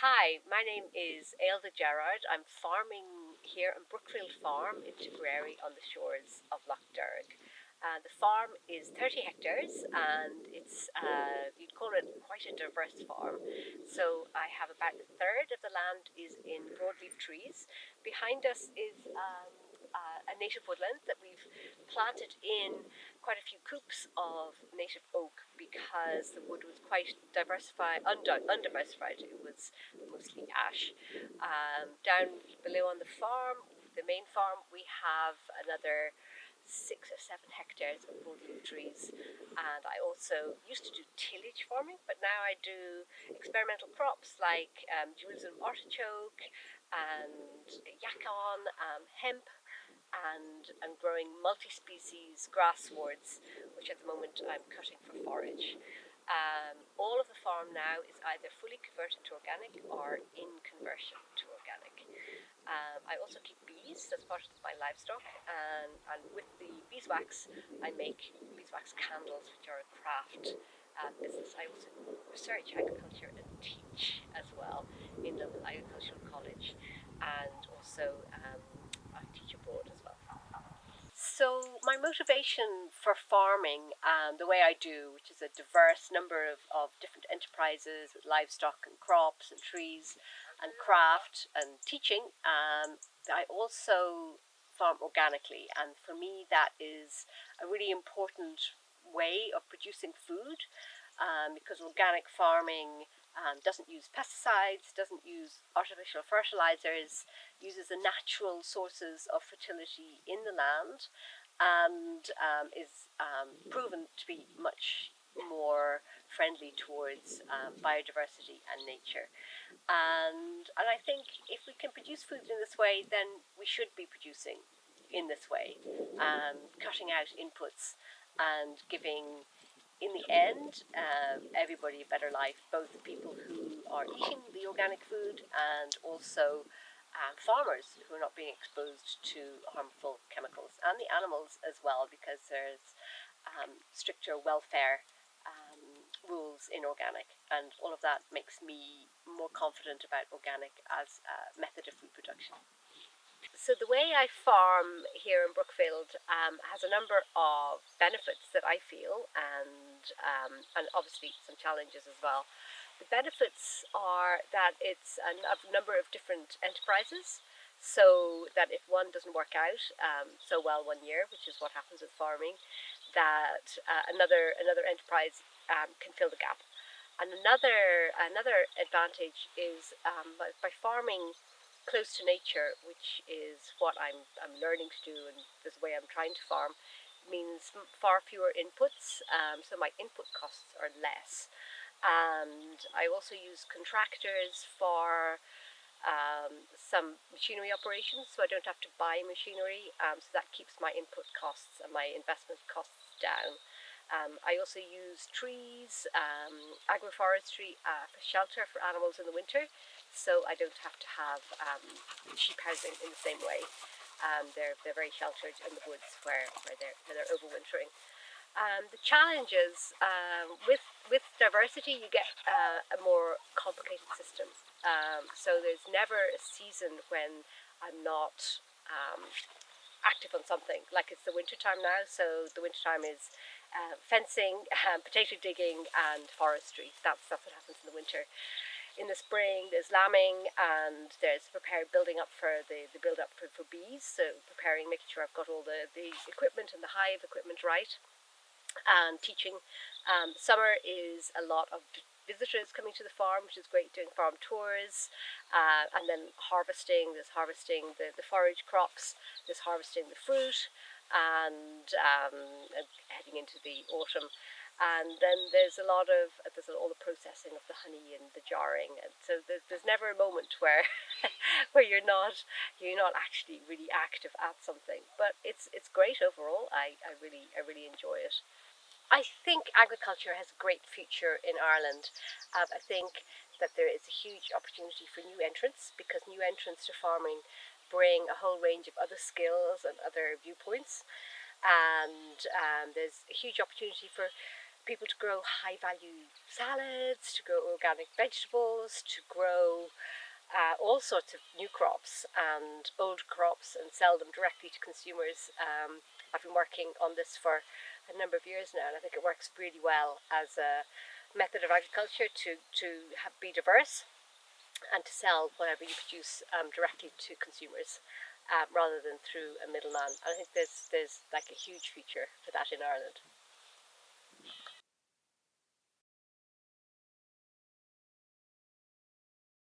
Hi, my name is Ailda Gerard. I'm farming here on Brookfield Farm in Tipperary on the shores of Lough Derg. The farm is 30 hectares and you'd call it quite a diverse farm. So I have about a third of the land is in broadleaf trees. Behind us is a native woodland that we've planted in quite a few coops of native oak because the wood was quite undiversified. It was mostly ash. Down below on the farm, the main farm, we have another 6 or 7 hectares of broadleaf trees, and I also used to do tillage farming, but now I do experimental crops like Jerusalem artichoke and yacon, hemp, and growing multi-species grassworts, which at the moment I'm cutting for forage. All of the farm now is either fully converted to organic or in conversion to organic. I also keep bees as part of my livestock, and with the beeswax, I make beeswax candles, which are a craft business. I also research agriculture and teach as well in local agricultural college, and also I teach abroad as well. So my motivation for farming, the way I do, which is a diverse number of different enterprises with livestock and crops and trees and craft and teaching, I also farm organically. And for me, that is a really important way of producing food, because organic farming doesn't use pesticides, doesn't use artificial fertilizers, uses the natural sources of fertility in the land, and is proven to be much more friendly towards biodiversity and nature. And I think if we can produce food in this way, then we should be producing in this way, cutting out inputs and giving, in the end, everybody a better life, both the people who are eating the organic food and also farmers who are not being exposed to harmful chemicals, and the animals as well, because there's stricter welfare rules in organic, and all of that makes me more confident about organic as a method of food production. So the way I farm here in Brookfield has a number of benefits that I feel, and obviously some challenges as well. The benefits are that it's a number of different enterprises, so that if one doesn't work out so well one year, which is what happens with farming, that another enterprise can fill the gap. And another advantage is by farming close to nature, which is what I'm learning to do, and this way I'm trying to farm, means far fewer inputs, so my input costs are less. And I also use contractors for some machinery operations, so I don't have to buy machinery, so that keeps my input costs and my investment costs down. I also use trees, agroforestry, for shelter for animals in the winter, so I don't have to have sheep housing in the same way. They're very sheltered in the woods where they're overwintering. The challenges, with diversity, you get a more complicated system. So there's never a season when I'm not active on something. Like it's the winter time now, so the winter time is fencing, potato digging, and forestry. That's what happens in the winter. In the spring, there's lambing, and there's building up for the build up for bees. So preparing, making sure I've got all the equipment and the hive equipment right, and teaching. Summer is a lot of visitors coming to the farm, which is great, doing farm tours, and then harvesting. There's harvesting the forage crops, there's harvesting the fruit, and heading into the autumn. And then there's all the processing of the honey and the jarring, and so there's never a moment where where you're not actually really active at something. But it's great overall. I really enjoy it. I think agriculture has a great future in Ireland. I think that there is a huge opportunity for new entrants, because new entrants to farming bring a whole range of other skills and other viewpoints, and there's a huge opportunity for people to grow high-value salads, to grow organic vegetables, to grow all sorts of new crops and old crops and sell them directly to consumers. I've been working on this for a number of years now, and I think it works really well as a method of agriculture to be diverse and to sell whatever you produce directly to consumers rather than through a middleman. And I think there's like a huge future for that in Ireland.